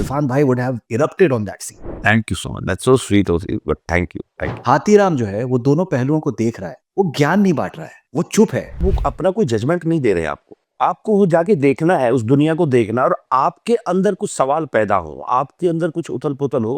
इरफान भाई would have erupted on that scene. Thank you so much, that's so sweet of you, but thank you. Hathiram जो है वो दोनों पहलुओं को देख रहा है, वो ज्ञान नहीं बांट रहा है, वो चुप है। वो अपना कोई जजमेंट नहीं दे रहे आपको, आपको वो जाके देखना है, उस दुनिया को देखना, और आपके अंदर कुछ सवाल पैदा हो, आपके अंदर कुछ उथल पुथल हो,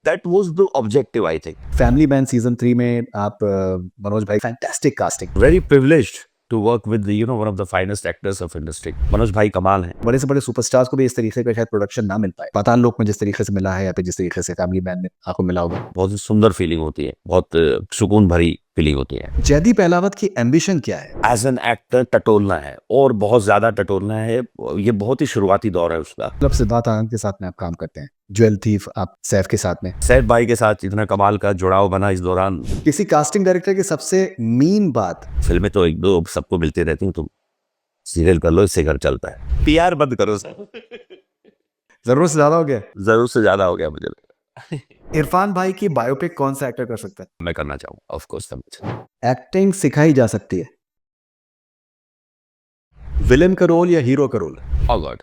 that was the objective I think. Family man season 3 में आप मनोज भाई fantastic casting. Very privileged to work with one of the finest actors of industry. Manoj भाई कमाल हैं। बड़े से बड़े सुपरस्टार्स को भी इस तरीके का शायद प्रोडक्शन ना मिल पाए। पठान लोक में जिस तरीके से मिला है या फिर जिस तरीके से फैमिली मैन में आपको मिला होगा, बहुत ही सुंदर फीलिंग होती है, बहुत सुकून भरी फीलिंग होती है। जयदीप अहलावत की एम्बिशन क्या है? एज एन एक्टर टटोलना है, और बहुत ज्यादा टटोलना है। ये बहुत ही शुरुआती दौर है उसका। मतलब सिद्धार्थ आनंद के साथ में आप काम करते हैं, ज्वेल थीफ आप सैफ के साथ में, सैफ भाई के साथ इतना कमाल का जुड़ाव बना इस दौरान। किसी कास्टिंग डायरेक्टर की सबसे मीन बात? फिल्में तो एक दो सबको मिलती रहती हैं, तुम सीरियल कर लो, इससे घर चलता है। पीआर बंद करो सर। जरूरत से ज्यादा हो गया। जरूर से ज्यादा हो गया मुझे लगा। इरफान भाई की बायोपिक कौन सा एक्टर कर सकता है? मैं करना चाहूंगा, ऑफ कोर्स। एक्टिंग सिखाई जा सकती है, विलेन का रोल या हीरो का रोल? ओह गॉड,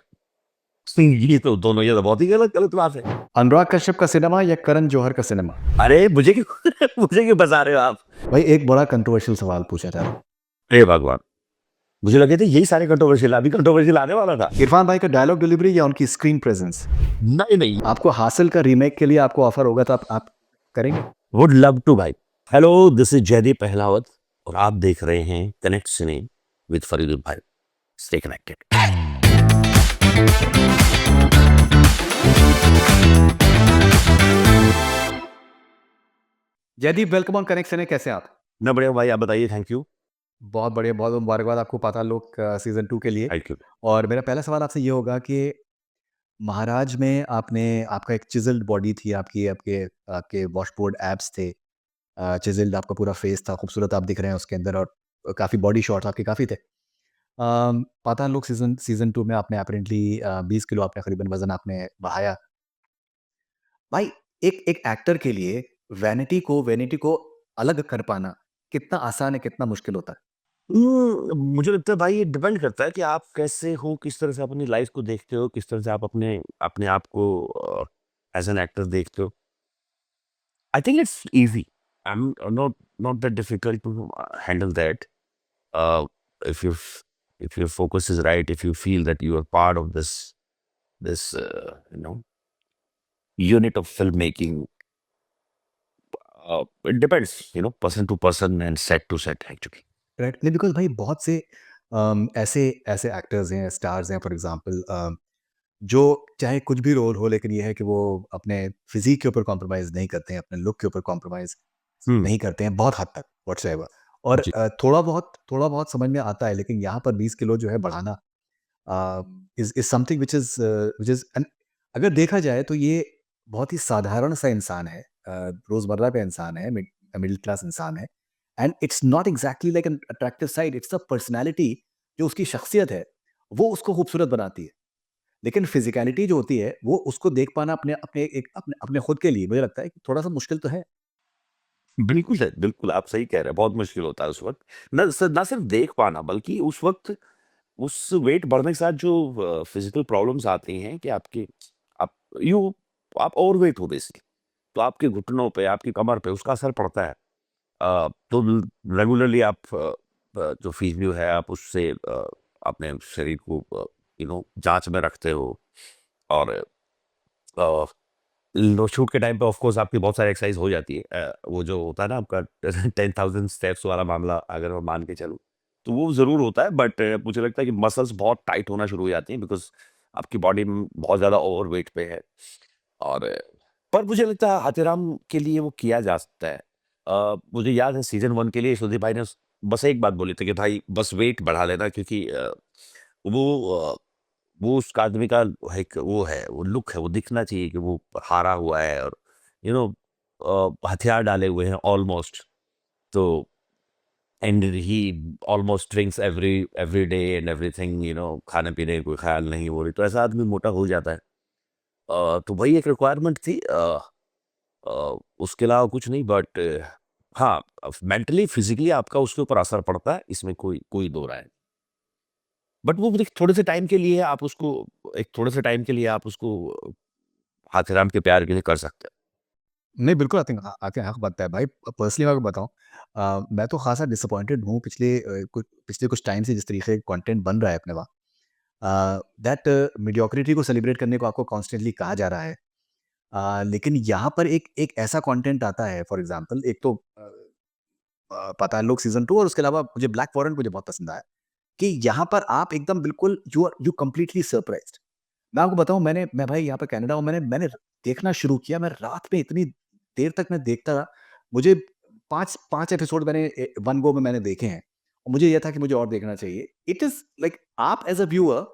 ये तो दोनों, ये तो बहुत ही गलत गलत बात है। अनुराग कश्यप का सिनेमा या करण जौहर का सिनेमा? अरे मुझे क्यों मुझे क्यों बता रहे हो आप? भाई एक बड़ा कंट्रोवर्शियल सवाल पूछा जा रहा है। हे भगवान, मुझे लगे थे यही सारे कंट्रोवर्शियल, अभी कंट्रोवर्शियल आने वाला था। इरफान भाई का डायलॉग डिलीवरी या उनकी स्क्रीन प्रेजेंस? नहीं नहीं, आपको हासिल का रीमेक के लिए आपको ऑफर होगा तो आप करेंगे? वुड लव टू भाई। Hello, this is Jaideep Ahlawat और आप देख रहे हैं कनेक्ट सिने विद फरीदुल भाई। Stay connected. Jaideep, welcome on connect cine, कैसे हैं आप? ना बढ़िया भाई, आप बताइए। Thank you. बहुत बढ़िया, बहुत मुबारकबाद आपको पाताल लोक सीजन 2 के लिए। Thank you. और मेरा पहला सवाल आपसे ये होगा कि महाराज में आपने, आपका एक चिजल्ड बॉडी थी, आपकी आपके आपके वॉशबोर्ड एब्स थे, चिजल्ड आपका पूरा फेस था, खूबसूरत आप दिख रहे हैं उसके अंदर, और काफ़ी बॉडी शॉट्स आपके काफ़ी थे। पाताल लोक सीजन सीजन 2 में आपने अपेरेंटली 20 किलो आपने करीबन वज़न आपने बढ़ाया। भाई एक एक एक्टर के लिए वैनिटी को अलग कर पाना कितना आसान है, कितना मुश्किल होता है? मुझे लगता है भाई, ये डिपेंड करता है कि आप कैसे हो, किस तरह से अपनी लाइफ को देखते हो, किस तरह से आप अपने अपने आप को एज एन एक्टर देखते हो। I think it's easy. I am not not that difficult to handle that. If you if your focus is right, if you feel that you are part of this unit of filmmaking, it depends, person to person and set to set actually. Right, नहीं because भाई बहुत से ऐसे ऐसे actors हैं, stars हैं for example, जो चाहे कुछ भी रोल हो, लेकिन ये है कि वो अपने फ़िज़ीक के ऊपर कॉम्प्रोमाइज़ नहीं करते हैं, अपने लुक के ऊपर कॉम्प्रोमाइज़ हम्म। नहीं करते हैं बहुत हद तक व्हाट्सएवर। और जी। थोड़ा बहुत समझ में आता है, लेकिन यहाँ पर 20 किलो जो है बढ़ाना is something which is an, अगर देखा जाए तो ये बहुत ही साधारण सा इंसान है, रोज़मर्रा का इंसान है, मिडिल क्लास इंसान है, and it's not exactly like an attractive side, it's the personality, जो उसकी शख्सियत है, वो उसको खूबसूरत बनाती है। लेकिन फ़िज़िकैलिटी जो होती है, वो उसको देख पाना अपने अपने एक अपने अपने खुद के लिए मुझे लगता है कि थोड़ा-सा मुश्किल तो है। बिल्कुल है, बिल्कुल आप सही कह रहे हैं, बहुत मुश्किल होता है उस वक्त। ना सिर्फ देख पाना, बल्कि उस वक्त उस वेट बढ़ने के साथ जो फिजिकल प्रॉब्लम्स आती हैं कि आप यू आप ओवरवेट हो बेसिकली, तो आपके घुटनों पे, आपकी कमर पे उसका असर पड़ता है। तो रेगुलरली आप जो फिजियो है, आप उससे अपने शरीर को जांच में रखते हो। और शूट के टाइम पे ऑफ कोर्स आपकी बहुत सारी एक्सरसाइज हो जाती है। वो जो होता है ना आपका 10,000 स्टेप्स वाला मामला, अगर मैं मान के चलूँ, तो वो ज़रूर होता है। बट मुझे लगता है कि मसल्स बहुत टाइट होना शुरू हो जाती हैं, बिकॉज़ आपकी बॉडी बहुत ज़्यादा ओवरवेट पे है। और पर मुझे लगता है हाथीराम के लिए वो किया जा सकता है। मुझे याद है सीज़न 1 के लिए यशोधीप भाई ने बस एक बात बोली थी कि भाई बस वेट बढ़ा लेना, क्योंकि वो अ, वो उस आदमी का एक वो है, वो लुक है, वो दिखना चाहिए कि वो हारा हुआ है, और यू नो हथियार डाले हुए हैं ऑलमोस्ट। तो and he almost drinks every day and everything, खाने पीने का कोई ख्याल नहीं, वो तो ऐसा आदमी मोटा हो जाता है। तो वही एक रिक्वायरमेंट थी। उसके अलावा कुछ नहीं। बट हाँ, मेंटली फिजिकली आपका उसके ऊपर असर पड़ता है, इसमें कोई कोई दो राय नहीं। बट वो थोड़े से टाइम के लिए आप उसको हाथीराम के प्यार के लिए कर सकते हैं। नहीं, बिल्कुल आई थिंक आपके हक बनता है भाई। पर्सनली मैं आपको बताऊँ, मैं तो ख़ासा डिसअपॉइंटेड हूँ पिछले कुछ टाइम से जिस तरीके का कंटेंट बन रहा है अपने वहाँ। दैट मीडियोक्रिटी को सेलिब्रेट करने को आपको कॉन्स्टेंटली कहा जा रहा है। लेकिन यहाँ पर एक एक ऐसा कंटेंट आता है, फॉर एग्ज़ाम्पल एक तो पताल लोक सीज़न 2 और उसके अलावा मुझे ब्लैक फॉरेस्ट मुझे बहुत पसंद आया, कि यहाँ पर आप एकदम बिल्कुल यू कंप्लीटली सरप्राइज़्ड। मैं आपको बताऊँ, मैं भाई यहाँ पे कनाडा हूँ, मैंने मैंने देखना शुरू किया, मैं रात में इतनी देर तक मैं देखता रहा। मुझे 5 एपिसोड वन गो में मैंने देखे हैं और मुझे ये था कि मुझे और देखना चाहिए। इट इज़ लाइक आप एज़ अ व्यूअर,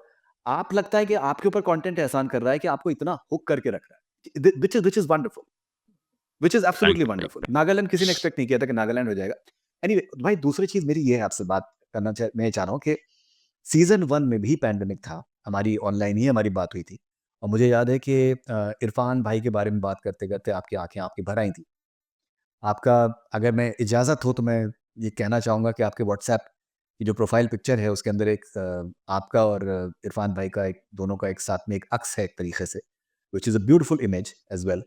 आप लगता है कि आपके ऊपर कंटेंट एहसान कर रहा है कि आपको इतना हुक करके रख रहा है। Which is wonderful, which is thank absolutely you, thank wonderful. Nagaland किसी ने यू। एक्सपेक्ट नहीं किया था कि नागालैंड हो जाएगा। एनीवे भाई, दूसरी चीज़ मेरी ये है आपसे बात मैं चाह रहा हूँ कि सीज़न 1 में भी पैंडेमिक था। हमारी ऑनलाइन ही हमारी बात हुई थी और मुझे याद है कि इरफ़ान भाई के बारे में बात करते-करते आपकी आँखें आपकी भर आई थी। आपका, अगर मैं इजाज़त हो तो मैं ये कहना चाहूँगा कि आपके व्हाट्सएप की जो प्रोफ़ाइल पिक्चर है उसके अंदर एक आपका और इरफ़ान भाई का एक दोनों का एक साथ में एक अक्स है एक तरीक़े से, which is a beautiful image as well.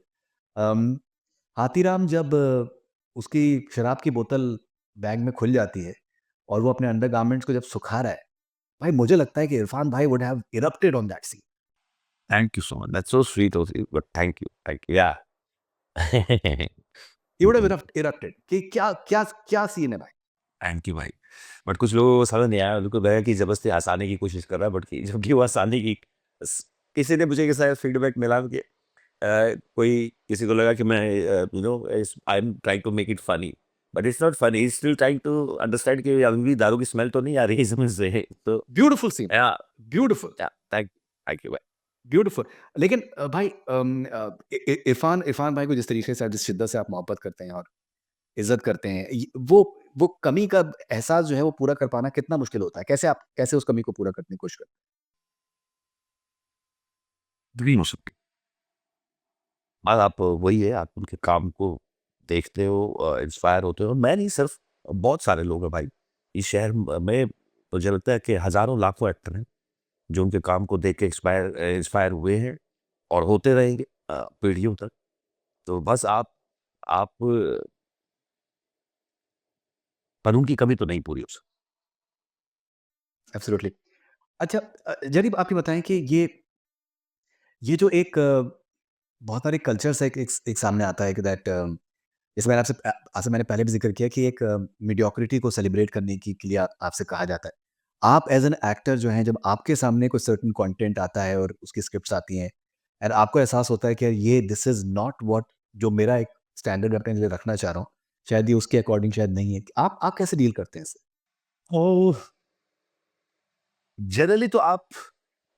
Um, Hathiram जब उसकी शराब की बोतल बैग में खुल जाती है और वो अपने अंडरगारमेंट्स को जब सुखा रहा है, भाई मुझे लगता है कि इरफ़ान भाई would have erupted on that scene. Thank you so much, that's so sweet of you, but thank you, yeah. He would have erupted कि क्या क्या क्या सीन है भाई। थैंक यू भाई। बट कुछ लोगों को समझ नहीं आया, उनको लगा कि ज़बरदस्ती हँसाने की कोशिश कर रहा है, बट कि जबकि वो हँसाने की स किसी ने मुझे ऐसा फीडबैक मिला कि कोई किसी को लगा कि मैं I am trying to make it funny, but it's not funny, he is still trying to understand कि अभी भी दारू की स्मेल तो नहीं आ रही है इसमें से। तो ब्यूटीफुल सीन, या ब्यूटीफुल, या थैंक यू भाई। ब्यूटीफुल। लेकिन भाई, इरफ़ान इरफ़ान भाई को जिस तरीके से जिस शिद्दत से आप मोहब्बत करते हैं और इज़्ज़त करते हैं, वो कमी का एहसास जो है वो पूरा कर पाना कितना मुश्किल होता है? कैसे उस कमी को पूरा करने की कोशिश करते नहीं हो सकती। हाँ, आप वही है, आप उनके काम को देखते हो, इंस्पायर होते हो। मैं नहीं, सिर्फ बहुत सारे लोग हैं भाई। इस शहर में मुझे लगता है कि हज़ारों लाखों एक्टर हैं, जो उनके काम को देख के इंस्पायर हुए हैं और होते रहेंगे पीढ़ियों तक। तो बस आप पर उनकी कमी तो नहीं पूरी हो सकती। हैं? एब्सोल्युटली। अच्छा, ज़रीब आप ये बताएँ कि ये जो एक बहुत सारे कल्चर्स एक सामने आता है कि जैसे आपसे मैंने पहले भी ज़िक्र किया कि एक मीडियोक्रिटी को सेलिब्रेट करने के लिए आपसे कहा जाता है। आप एज़ एन एक्टर जो हैं, जब आपके सामने कोई सर्टेन कंटेंट आता है और उसकी स्क्रिप्ट्स आती हैं एंड आपको एहसास होता है कि ये दिस इज़ नॉट व्हाट जो मेरा एक स्टैंडर्ड अपने लिए रखना चाह रहा हूँ, शायद ये उसके अकॉर्डिंग शायद नहीं है। आप कैसे डील करते हैं इससे? ओह! जनरली तो आप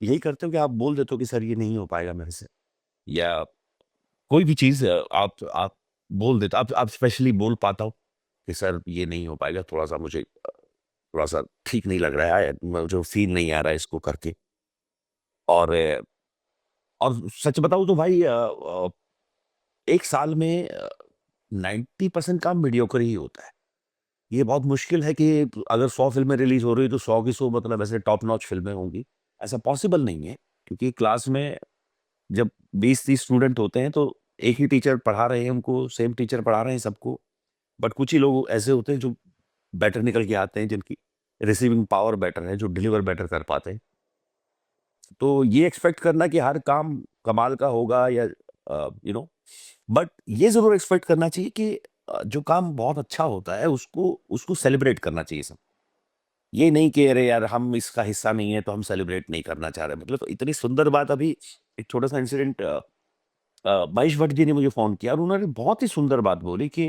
यही करते हो कि आप बोल देते हो कि सर ये नहीं हो पाएगा मेरे से, या कोई भी चीज़ आप बोल देते हो। आप स्पेशली बोल पाता हो कि सर ये नहीं हो पाएगा, थोड़ा-सा मुझे थोड़ा-सा ठीक नहीं लग रहा है, मुझे फ़ील नहीं आ रहा है इसको करके। और और सच बताऊँ तो भाई 1 साल में 90% काम मीडियोक्रे ही होता है। ये बहुत मुश्किल है कि अगर 100 फ़िल्में रिलीज़ हो रही है तो 100 की 100 मतलब ऐसे टॉप नॉच फ़िल्में होंगी। ऐसा पॉसिबल नहीं है, क्योंकि क्लास में जब 20-30 स्टूडेंट होते हैं तो एक ही टीचर पढ़ा रहे हैं उनको, सेम टीचर पढ़ा रहे हैं सबको। बट कुछ ही लोग ऐसे होते हैं जो बेटर निकल के आते हैं, जिनकी रिसीविंग पावर बेटर है, जो डिलीवर बेटर कर पाते हैं। तो ये एक्सपेक्ट करना कि हर काम कमाल का होगा, या बट ये ज़रूर एक्सपेक्ट करना चाहिए कि जो काम बहुत अच्छा होता है उसको उसको सेलिब्रेट करना चाहिए सब। ये नहीं कि अरे यार हम इसका हिस्सा नहीं है तो हम सेलिब्रेट नहीं करना चाह रहे। मतलब तो इतनी सुंदर बात, अभी एक छोटा-सा इंसिडेंट, महेश भट्ट जी ने मुझे फ़ोन किया और उन्होंने बहुत ही सुंदर बात बोली कि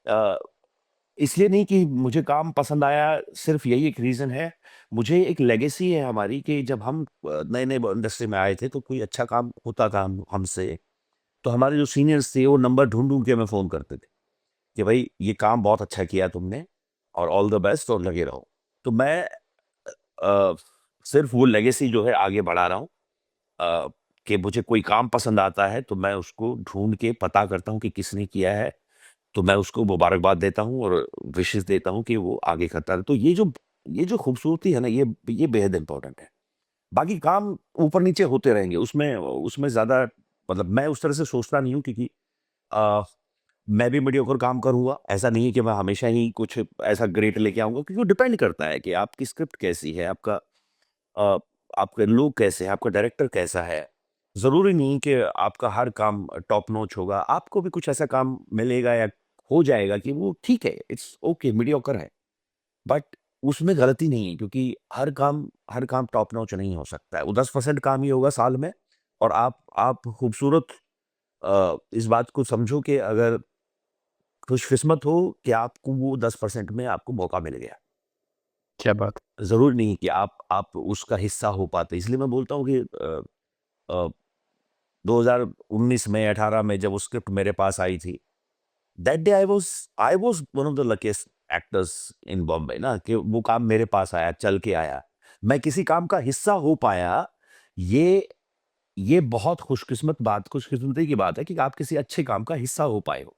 अ, इसलिए नहीं कि मुझे काम पसंद आया, सिर्फ़ यही एक रीज़न है। मुझे एक लेगेसी है हमारी कि जब हम नए-नए ब इंडस्ट्री में आए थे तो कोई अच्छा काम होता था हमसे, तो हमारे जो सीनियर्स थे वो नंबर ढूँढ-ढूँढ के हमें फ़ोन करते थे कि भाई ये काम बहुत अच्छा किया तुमने और ऑल द बेस्ट और लगे रहो। तो मैं सिर्फ़ वो लेगेसी जो है आगे बढ़ा रहा हूँ, अ, कि मुझे कोई काम पसंद आता है तो मैं उसको ढूँढ के पता करता हूँ कि किसने किया है, तो मैं उसको मुबारकबाद देता हूँ और विशेस देता हूँ कि वो आगे करता रहे। तो ये जो खूबसूरती है ना, ये बेहद इम्पोर्टेंट है। बाकी काम ऊपर-नीचे होते रहेंगे, उसमें उसमें ज़्यादा मतलब मैं उस तरह से सोचता नहीं हूँ, क्योंकि अ, मैं भी मीडियोकर काम करूँगा। ऐसा नहीं है कि मैं हमेशा ही कुछ ऐसा ग्रेट लेके आऊँगा, क्योंकि वो डिपेंड करता है कि आपकी स्क्रिप्ट कैसी है, अ, आपके लोग कैसे हैं, आपका डायरेक्टर कैसा है। ज़रूरी नहीं कि आपका हर काम टॉप नॉच होगा। आपको भी कुछ ऐसा काम मिलेगा या हो जाएगा कि वो ठीक है, इट्स ओके, मीडियोकर है। बट उसमें गलती नहीं है, क्योंकि हर काम टॉप नॉच नहीं हो सकता है। वो 10% काम ही होगा साल में, और आप खूबसूरत इस बात को समझो कि अगर खुशकिस्मत हो कि आपको वो 10% में आपको मौका मिल गया। क्या बात! ज़रूरी नहीं कि आप उसका हिस्सा हो पाते। इसलिए मैं बोलता हूँ कि अ, 2019 में 18 में जब वो स्क्रिप्ट मेरे पास आई थी, that day I was one of the luckiest actors in Bombay ना, कि वो काम मेरे पास आया, चल के आया। मैं किसी काम का हिस्सा हो पाया, ये ये बहुत खुशकिस्मती की बात है कि आप किसी अच्छे काम का हिस्सा हो पाए हो।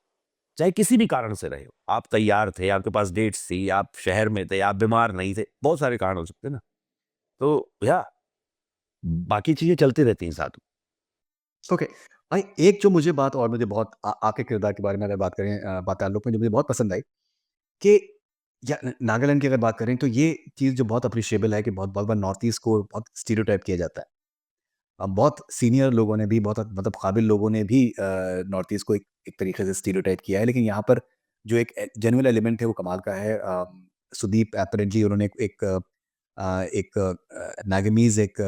चाहे किसी भी कारण से रहे हो। आप तैयार थे, आपके पास डेट्स थी, आप शहर में थे, आप बीमार नहीं थे, बहुत सारे कारण हो सकते हैं ना। तो या बाकी चीज़ें चलती रहती हैं साथ में। ओके। भाई एक जो मुझे बात और मुझे बहुत आपके किरदार के बारे में अगर बात करें वातावरण में जो मुझे बहुत पसंद आई कि या नागालैंड की अगर बात करें तो ये चीज़ जो बहुत अप्रिशिएबल है कि बहुत बहुत बार नॉर्थ ईस्ट को बहुत स्टीरियोटाइप किया जाता है। बहुत सीनियर लोगों ने भी बहुत मतलब काबिल लोगों ने भी नॉर्थ ईस्ट को एक तरीके से स्टीरियोटाइप किया है, लेकिन यहाँ पर जो एक जेन्युइन एलिमेंट है वो कमाल का है। सुदीप एपरेंटली उन्होंने नागामीज एक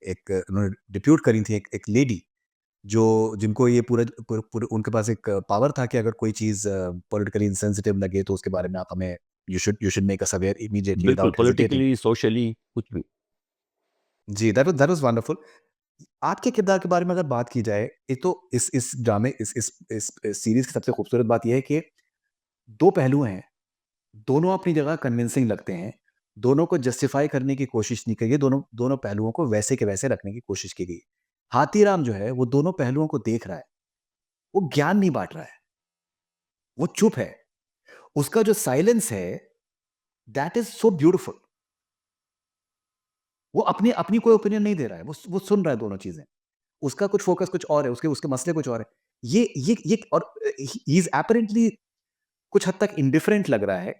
उन्होंने डिप्यूट करी थी एक लेडी जो जिनको ये पूरे उनके पास एक पावर था कि अगर कोई चीज़ पॉलिटिकली इनसेंसिटिव लगे तो उसके बारे में आप हमें you should make us aware immediately बिल्कुल, विदाउट हेजिटेटिंग। पॉलिटिकली, सोशली कुछ भी। जी, दैट वाज़ वंडरफुल। आपके किरदार के बारे में अगर बात की जाए, एक तो इस ड्रामे इस सीरीज़ की सबसे खूबसूरत बात ये है कि 2 पहलू हैं, दोनों अपनी जगह कन्विंसिंग लगते हैं, दोनों को जस्टिफाई करने की कोशिश नहीं की गई, दोनों दोनों पहलुओं को वैसे के वैसे रखने की कोशिश की गई। हाथीराम जो है, वो दोनों पहलुओं को देख रहा है, वो ज्ञान नहीं बाँट रहा है, वो चुप है। उसका जो साइलेंस है, दैट इज़ सो ब्यूटीफुल। वो अपनी अपनी कोई ओपिनियन नहीं दे रहा है, वो सुन रहा है दोनों चीज़ें। उसका कुछ फ़ोकस कुछ और है, उसके उसके मसले कुछ और है। ये और ही इज़ अपैरेंटली कुछ हद तक इंडिफरेंट लग रहा है,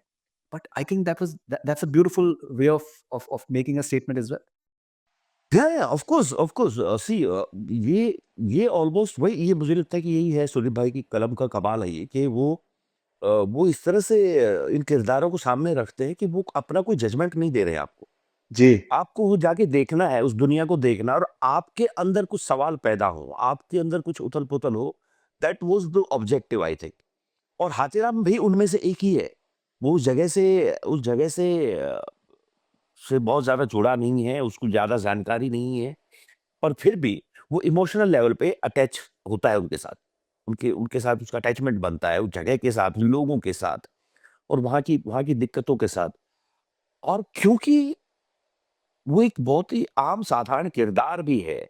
but I think that's a beautiful way of making a statement as well. या ऑफ कोर्स सी ये ऑलमोस्ट वही, ये मुझे लगता है कि यही है सुदीप भाई की कलम का कमाल है ये, कि वो इस तरह से इन किरदारों को सामने रखते हैं कि वो अपना कोई जजमेंट नहीं दे रहे हैं आपको। जी। आपको वो जाके देखना है, उस दुनिया को देखना है, और आपके अंदर कुछ सवाल पैदा हो, आपके अंदर कुछ उथल-पुथल हो, that was the objective I think. और हाथीराम भी उनमें से एक ही है। वो उस जगह से बहुत ज़्यादा जुड़ा नहीं है, उसको ज़्यादा जानकारी नहीं है, पर फिर भी वो इमोशनल लेवल पे अटैच होता है उनके साथ। उनके उनके साथ उसका अटैचमेंट बनता है, उस जगह के साथ, लोगों के साथ, और वहाँ की दिक्कतों के साथ। और क्योंकि वो एक बहुत ही आम साधारण किरदार भी है,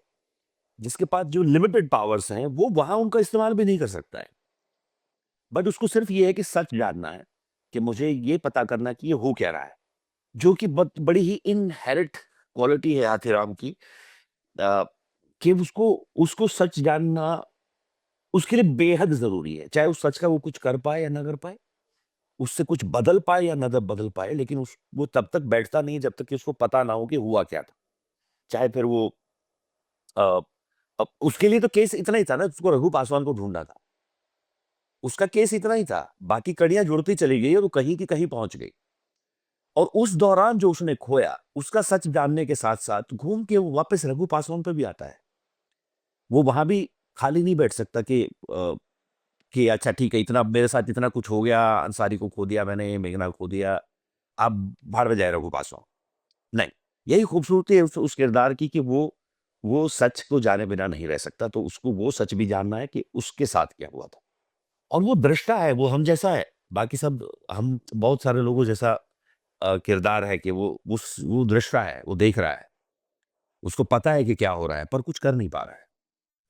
जिसके पास जो लिमिटेड पावर्स हैं, वो वहाँ उनका इस्तेमाल भी नहीं कर सकता है। बट उसको सिर्फ़ ये है कि सच जानना है, कि मुझे ये पता करना है कि ये हो क्या रहा है। जो कि बड़ी ही इनहेरिट क्वालिटी है हाथीराम की, अ, कि उसको उसको सच जानना उसके लिए बेहद ज़रूरी है। चाहे उस सच का वो कुछ कर पाए या ना कर पाए, उससे कुछ बदल पाए या ना बदल पाए, लेकिन उस वो तब तक बैठता नहीं है जब तक कि उसको पता ना हो कि हुआ क्या था। चाहे फिर वो अ, उसके लिए तो केस इतना ही था ना, उसको रघु पासवान को ढूँढना था। उसका केस इतना ही था, बाकी कड़ियाँ जुड़ती चली गई और वो कहीं की कहीं पहुँच गई। और उस दौरान जो उसने खोया, उसका सच जानने के साथ-साथ घूम के वो वापस रघु पासवान पे भी आता है। वो वहाँ भी खाली नहीं बैठ सकता कि अच्छा ठीक है, इतना मेरे साथ इतना कुछ हो गया, अंसारी को खो दिया मैंने, मेघना को खो दिया, अब भाड़ में जाए रघु पासवान। नहीं, यही खूबसूरती है उस किरदार की, कि वो सच को जाने बिना नहीं रह सकता, तो उसको वो सच भी जानना है कि उसके साथ क्या हुआ था। और वो दृष्टा है, वो हम जैसा है। बाकी सब हम बहुत सारे लोगों जैसा किरदार है, कि वो दृष्टा है, वो देख रहा है। उसको पता है कि क्या हो रहा है, पर कुछ कर नहीं पा रहा है।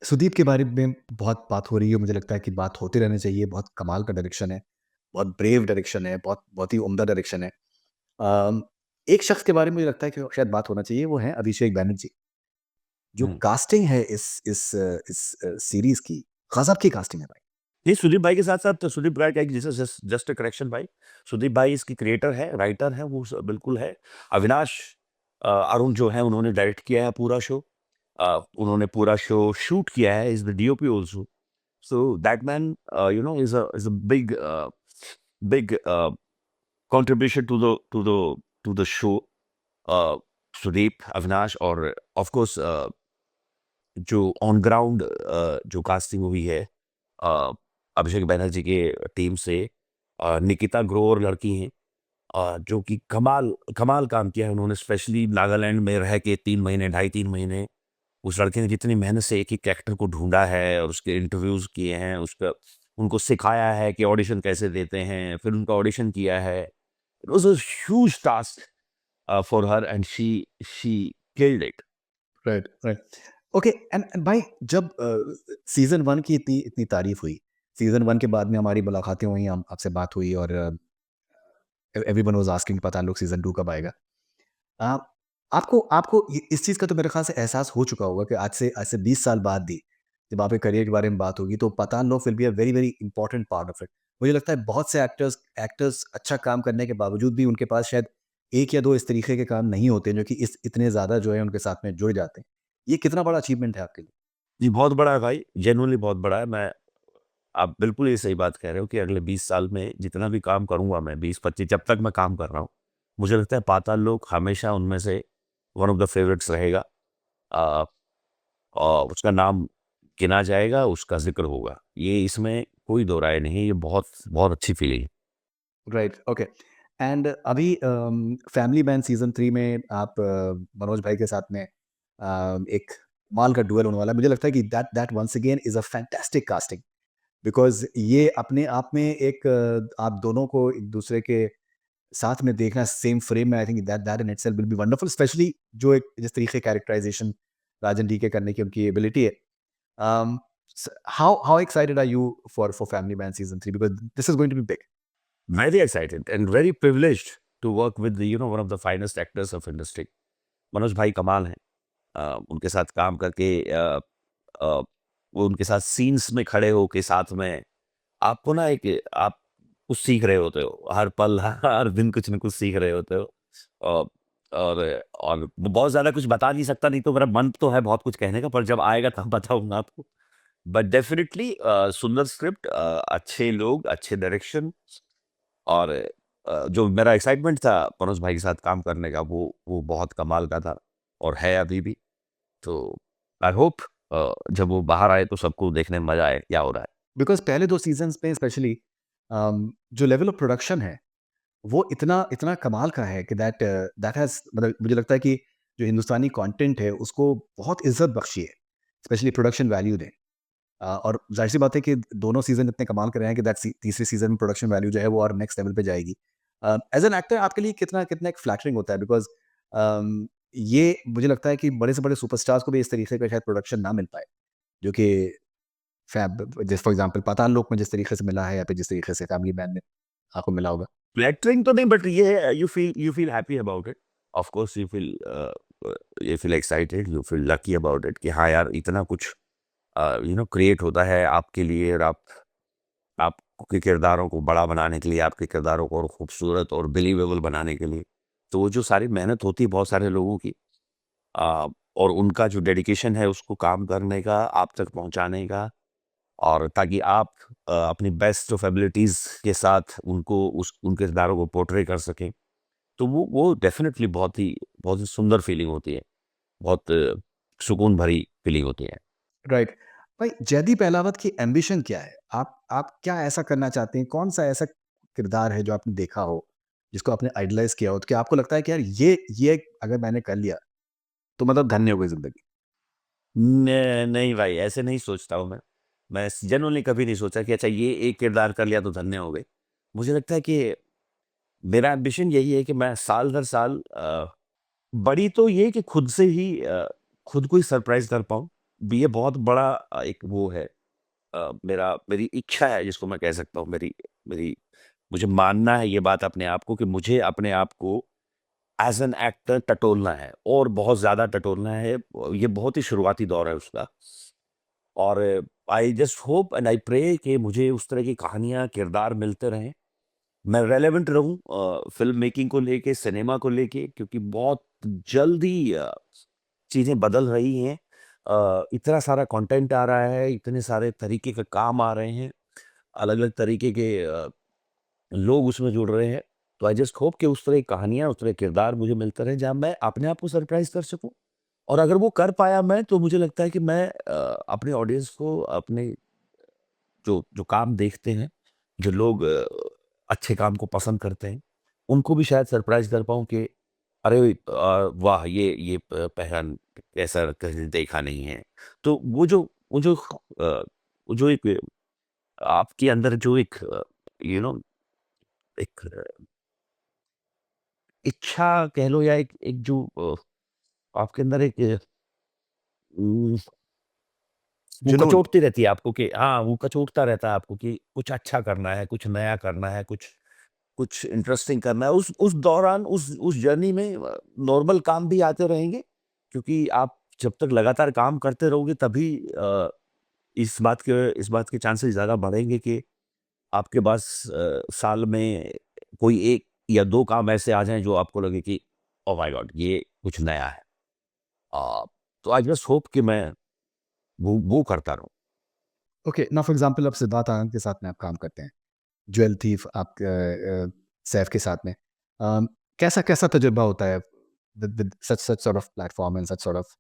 सुदीप के बारे में बहुत बात हो रही है, मुझे लगता है कि बात होती रहनी चाहिए, बहुत कमाल का डायरेक्शन है, बहुत ब्रेव डायरेक्शन है, बहुत बहुत ही उम्दा डायरेक्शन है। एक शख्स के बारे में मुझे लगता है कि शायद बात होना चाहिए, वो हैं अभिषेक बैनर्जी। जो हुँ। कास्टिंग है इस सीरीज़ की, गज़ब की कास्टिंग है भाई। नहीं, सुदीप भाई के साथ-साथ सुदीप भाई का एक जस्ट अ करेक्शन भाई, सुदीप भाई इसकी क्रिएटर है, राइटर हैं, वो बिल्कुल है। अविनाश अरुण जो हैं उन्होंने डायरेक्ट किया है पूरा शो। उन्होंने पूरा शो शूट किया है, is the DOP also. So that man is a big contribution to the show. Uh, Sudeep, Avinash और ऑफ कोर्स जो ऑन ग्राउंड जो कास्टिंग हुई है अ, अभिषेक बैनर्जी के टीम से निकिता ग्रोवर लड़की हैं जो कि कमाल कमाल काम किया है उन्होंने स्पेशली नागालैंड में रह के 3 महीने, ढाई 3 महीने उस लड़के ने जितनी मेहनत से एक ही कैरेक्टर को ढूँढा है और उसके इंटरव्यूज़ किए हैं, उसका उनको सिखाया है कि ऑडिशन कैसे देते हैं, फिर उनका ऑडिशन किया है। It was a huge task for her and she killed it. Right, right. Okay and भाई जब सीज़न 1 की इतनी इतनी तारीफ़ हुई, सीज़न 1 के बाद में हमारी मुलाकातें हुई, हम आपसे बात हुई और एवरीवन वाज़ आस्किंग पता लोग सीज़न 2 कब आएगा? अ, आपको आपको इस चीज़ का तो मेरे ख़्याल से एहसास हो चुका होगा कि आज से 20 साल बाद भी जब आपके करियर के बारे में बात होगी तो पठान लोग will be a very very important part of it. मुझे लगता है बहुत से एक्टर्स एक्टर्स अच्छा काम करने के बावजूद भी उनके पास शायद 1 या 2 इस तरीके के काम नहीं होते जो कि इस इतने ज़्यादा जो है उनके साथ में जुड़ जाते हैं। ये कितना बड़ा अचीवमेंट है आपके लिए? जी, बहुत बड़ा है भाई, जेनुइनली बहुत बड़ा है। मैं आप बिल्कुल ये सही बात कह रहे हो कि अगले 20 साल में जितना भी काम करूँगा मैं 20-25 जब तक मैं काम कर रहा हूँ, मुझे लगता है पाताल लोक हमेशा उनमें से वन ऑफ द फेवरेट्स रहेगा। अ, और उसका नाम गिना जाएगा, उसका ज़िक्र होगा। ये इसमें कोई दो राय नहीं है, ये बहुत बहुत अच्छी फीलिंग है। Right, okay. एंड अभी फैमिली मैन सीज़न 3 में आप मनोज भाई के साथ में एक कमाल का डुएल होने वाला है। मुझे लगता है कि that that once again is a fantastic casting. Because ये अपने आप में एक आप दोनों को एक-दूसरे के साथ में देखना सेम फ्रेम में I think that that in itself will be wonderful specially जो एक जिस तरीके कैरेक्टराइज़ेशन राजन डी के करने की उनकी एबिलिटी है। Um, how excited are you for Family Man season 3 because this is going to be big. Very excited and very privileged to work with one of the finest actors of industry. Manoj भाई कमाल हैं। उनके साथ काम करके अ, वो उनके साथ सीन्स में खड़े होके साथ में आपको ना एक आप कुछ सीख रहे होते हो। हर पल, हर दिन कुछ न कुछ सीख रहे होते हो। अ, और वो बहुत ज़्यादा कुछ बता नहीं सकता, नहीं तो मेरा मन तो है बहुत कुछ कहने का, पर जब आएगा तब बताऊँगा आपको। बट डेफ़िनिटली सुंदर स्क्रिप्ट, अच्छे लोग, अच्छे डायरेक्शन और जो मेरा एक्साइटमेंट था मनोज भाई के साथ काम करने का, वो बहुत कमाल का था और है अभी भी। तो आई होप जब वो बाहर आए तो सबको देखने में मज़ा आए, क्या हो रहा है। बिकॉज़ पहले 2 सीज़न्स में स्पेशली जो लेवल ऑफ प्रोडक्शन है, वो इतना इतना कमाल का है कि दैट हैज़ मतलब मुझे लगता है कि जो हिंदुस्तानी कंटेंट है, उसको बहुत इज़्ज़त बख्शी है, स्पेशली प्रोडक्शन वैल्यू ने। और ज़ाहिर-सी बात है कि दोनों सीज़न इतने कमाल के रहे हैं कि दैट तीसरे सीज़न में प्रोडक्शन वैल्यू जो है वो और नेक्स्ट लेवल पे जाएगी। एज़ एन एक्टर आपके लिए कितना कितना एक फ्लैटरिंग होता है बिकॉज़ ये मुझे लगता है कि बड़े से बड़े सुपरस्टार्स को भी इस तरीके का शायद प्रोडक्शन ना मिल पाए, जो कि जैसे फॉर एग्ज़ाम्पल पाताल लोक में जिस तरीके से मिला है या फिर जिस तरीके से फैमिली मैन में आपको मिला होगा। फ्लैटरिंग तो नहीं, बट ये है you feel happy about it. Of course you feel excited, you feel lucky about it कि हाँ यार, इतना कुछ क्रिएट होता है आपके लिए और आपके किरदारों को बड़ा बनाने के लिए, आपके किरदारों को और खूबसूरत और बिलीवेबल बनाने के लिए। तो वो जो सारी मेहनत होती है बहुत सारे लोगों की, अ, और उनका जो डेडिकेशन है उसको काम करने का, आप तक पहुँचाने का, और ताकि आप अपनी बेस्ट ऑफ एबिलिटीज़ के साथ उनको उन किरदारों को पोर्ट्रे कर सकें। तो वो डेफ़िनेटली बहुत ही सुंदर फीलिंग होती है। बहुत सुकून भरी फीलिंग होती है। राइट। भाई जयदीप अहलावत की एम्बिशन क्या है? आप क्या ऐसा करना चाहते हैं? कौन-सा ऐसा किरदार है जो आपने देखा हो, जिसको आपने आइडलाइज़ किया हो, तो क्या आपको लगता है कि यार ये अगर मैंने कर लिया, तो मतलब धन्य हो गई ज़िंदगी? नहीं भाई, ऐसे नहीं सोचता हूँ मैं। मैं जेनुइनली कभी नहीं सोचा कि अच्छा ये एक किरदार कर लिया तो धन्य हो गई। मुझे लगता है कि मेरा एम्बिशन यही है कि मैं साल दर साल बड़ी तो ये कि खुद से ही खुद को ही सरप्राइज़ कर पाऊँ। ये बहुत बड़ा एक वो है, मेरी इच्छा है जिसको मैं कह सकता हूँ। मेरी मेरी मुझे मानना है ये बात अपने आप को कि मुझे अपने आप को एज़ एन एक्टर टटोलना है और बहुत ज़्यादा टटोलना है। ये बहुत ही शुरुआती दौर है उसका। और I just hope and I pray कि मुझे उस तरह की कहानियाँ, किरदार मिलते रहें। मैं रेलेवेंट रहूँ फ़िल्म मेकिंग को लेके, सिनेमा को लेके, क्योंकि बहुत जल्दी चीज़ें बदल रही हैं। इतना सारा कंटेंट आ रहा है, इतने सारे तरीके के काम आ रहे हैं, अलग-अलग तरीके के लोग उसमें जुड़ रहे हैं। तो आई जस्ट होप कि उस तरह की कहानियाँ, उस तरह के किरदार मुझे मिलते रहें, जहाँ मैं अपने आप को सरप्राइज़ कर सकूँ। और अगर वो कर पाया मैं, तो मुझे लगता है कि मैं अपने ऑडियंस को, अपने जो जो काम देखते हैं, जो लोग अच्छे काम को पसंद करते हैं, उनको भी शायद सरप्राइज़ कर पाऊँ कि अरे वाह! ये पहल ऐसा कहीं देखा नहीं है। तो वो जो एक आपके अंदर जो एक यू नो एक इच्छा कह लो, या एक एक जो आपके अंदर एक उम, वो जुनून। कचोटती रहती है आपको कि हाँ, वो कचोटता रहता है आपको कि कुछ अच्छा करना है, कुछ नया करना है, कुछ कुछ इंटरेस्टिंग करना है। उस दौरान, उस जर्नी में नॉर्मल काम भी आते रहेंगे, क्योंकि आप जब तक लगातार काम करते रहोगे, तभी इस बात के चांसेस ज़्यादा बढ़ेंगे कि आपके पास साल में कोई 1 या 2 काम ऐसे आ जाएँ जो आपको लगे कि ओह माय गॉड! ये कुछ नया है। अ, तो आई जस्ट होप कि मैं वो करता रहूँ। ओके, नाउ फॉर एग्ज़ाम्पल आप सिद्धार्थ आनंद के साथ में आप काम करते हैं। ज्वेल थीफ आप सैफ के साथ में। अम, कैसा तजुर्बा होता है with such sort of platform and such sort of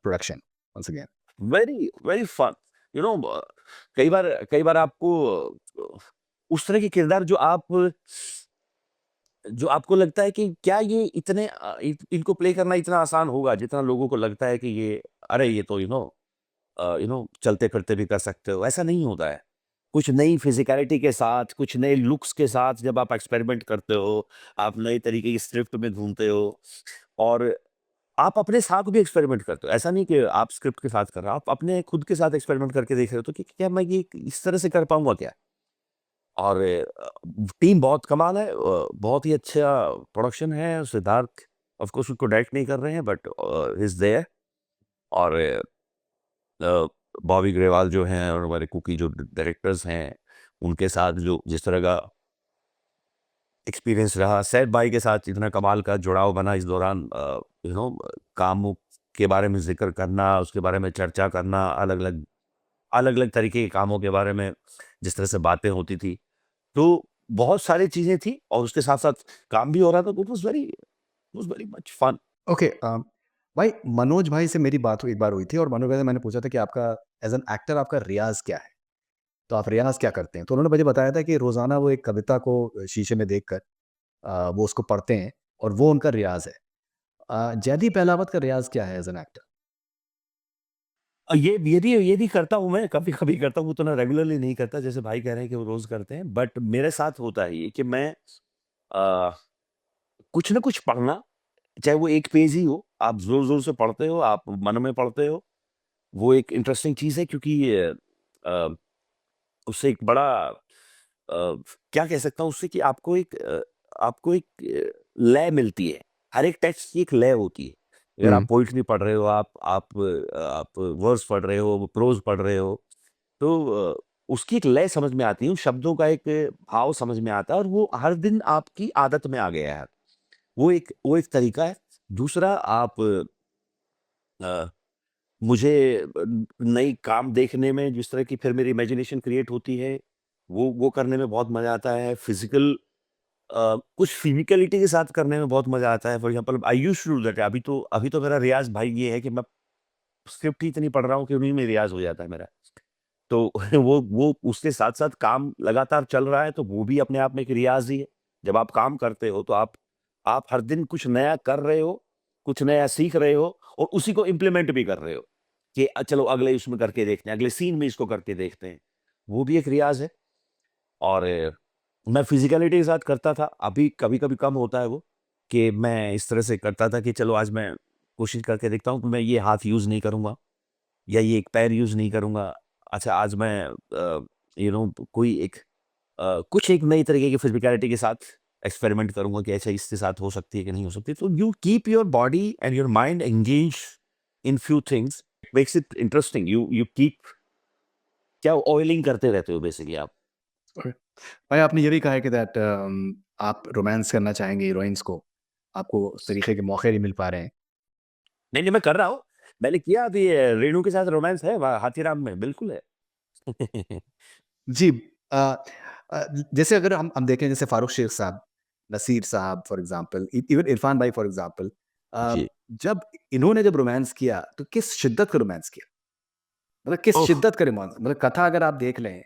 production once again? Very very fun, you know कई बार आपको उस तरह के किरदार जो आपको लगता है कि क्या ये इनको प्ले करना इतना आसान होगा, जितना लोगों को लगता है कि ये अरे ये तो चलते फिरते भी कर सकते हो, ऐसा नहीं होता है। कुछ नई फिजिकलिटी के साथ, कुछ नए लुक्स के साथ जब आप एक्सपेरिमेंट करते हो, आप नए तरीके की स्क्रिप्ट में ढूंढते हो, और आप अपने साथ भी एक्सपेरिमेंट करते हो। ऐसा नहीं कि आप स्क्रिप्ट के साथ कर रहे हो, आप अपने खुद के साथ एक्सपेरिमेंट करके देख रहे हो, तो कि क्या मैं ये इस तरह से कर पाऊँगा क्या? और टीम बहुत कमाल है, बहुत ही अच्छा प्रोडक्शन है। सिद्धार्थ ऑफ कोर्स उसको डायरेक्ट नहीं कर रहे हैं, बट ही इज़ देयर। और बॉबी ग्रेवाल जो हैं, और हमारे कुकी जो डायरेक्टर्स हैं, उनके साथ जो जिस तरह का एक्सपीरियंस रहा, सैफ भाई के साथ इतना कमाल का जुड़ाव बना इस दौरान, कामों के बारे में ज़िक्र करना, उसके बारे में चर्चा करना, अलग-अलग तरीके के कामों के बारे में जिस तरह से बातें होती थी। तो बहुत सारी चीज़ें थी, और उसके साथ-साथ काम भी हो रहा था, तो it was very much fun. Okay, भाई मनोज भाई से मेरी बात हुई एक बार हुई थी और मनोज भाई से मैंने पूछा था कि आपका एज़ एन एक्टर आपका रियाज़ क्या है? तो आप रियाज़ क्या करते हैं? तो उन्होंने मुझे बताया था कि रोज़ाना वो एक कविता को शीशे में देखकर वो उसको पढ़ते हैं और वो उनका रियाज़ है। जयदीप अहलावत का रियाज़ क्या है एज़ एन एक्टर? ये भी करता हूँ मैं, कभी-कभी करता हूँ, उतना रेगुलरली नहीं करता, जैसे भाई कह रहे हैं कि वो रोज़ करते हैं, बट मेरे साथ होता है ये कि मैं अ, कुछ ना कुछ पढ़ना, चाहे वो 1 पेज ही हो, आप ज़ोर-ज़ोर से पढ़ते हो, आप मन में पढ़ते हो, वो एक इंटरेस्टिंग चीज़ है, क्योंकि अ, उससे एक बड़ा क्या कह सकता हूँ उससे, कि आपको एक लय मिलती है। हर एक टेक्स्ट की एक लय होती है। अगर आप हुँ। पोएट्री पढ़ रहे हो, आप वर्स पढ़ रहे हो, प्रोज़ पढ़ रहे हो, तो उसकी एक लय समझ में आती है, उन शब्दों का एक भाव समझ में आता है, और वो हर दिन आपकी आदत में आ गया है। वो एक तरीका है। दूसरा, आप अ, मुझे नई काम देखने में, जिस तरह की फिर मेरी इमेजिनेशन क्रिएट होती है, वो करने में बहुत मज़ा आता है। कुछ फिज़िकैलिटी के साथ करने में बहुत मज़ा आता है। For example I used to do that. अभी तो मेरा रियाज़ भाई ये है कि मैं स्क्रिप्ट ही इतनी पढ़ रहा हूँ कि उन्हीं में रियाज़ हो जाता है मेरा। तो वो उसके साथ-साथ काम लगातार चल रहा है, तो वो भी अपने आप में एक रियाज़ ही है। जब आप काम करते हो, तो आप हर दिन कुछ नया कर रहे हो, कुछ नया सीख रहे हो, और उसी को इम्प्लीमेंट भी कर रहे हो कि चलो अगले इसमें करके देखते हैं, अगले सीन में इसको करके देखते हैं। वो भी एक रियाज़ है। और मैं फिज़िकैलिटी के साथ करता था, अभी कभी-कभी कम होता है वो, कि मैं इस तरह से करता था कि चलो आज मैं कोशिश करके देखता हूँ कि मैं ये हाथ यूज़ नहीं करूँगा, या ये एक पैर यूज़ नहीं करूँगा। अच्छा, आज मैं कोई एक कुछ एक नई तरीके की फिज़िकैलिटी के साथ एक्सपेरिमेंट करूँगा कि अच्छा इसके साथ हो सकती है कि नहीं हो सकती। तो you keep your body and your mind engaged in few things, makes it interesting. You keep क्या ऑयलिंग करते रहते हो बेसिकली आप। ओके। भाई आपने ये भी कहा है कि दैट आप रोमांस करना चाहेंगे हीरोइन्स को, आपको उस तरीके के मौके नहीं मिल पा रहे हैं। नहीं, नहीं मैं कर रहा हूँ। मैंने किया अभी रेणु के साथ रोमांस है वहाँ हाथीराम में, बिल्कुल है। जी। अ जैसे अगर हम देखें जैसे फारूक शेख साहब, नसीर साहब फॉर एग्ज़ाम्पल, इवन इरफान भाई फॉर एग्ज़ाम्पल, जी। जब इन्होंने जब रोमांस किया तो किस शिद्दत का रोमांस किया? मतलब किस ओह! शिद्दत का रोमांस, मतलब कथा अगर आप देख लें,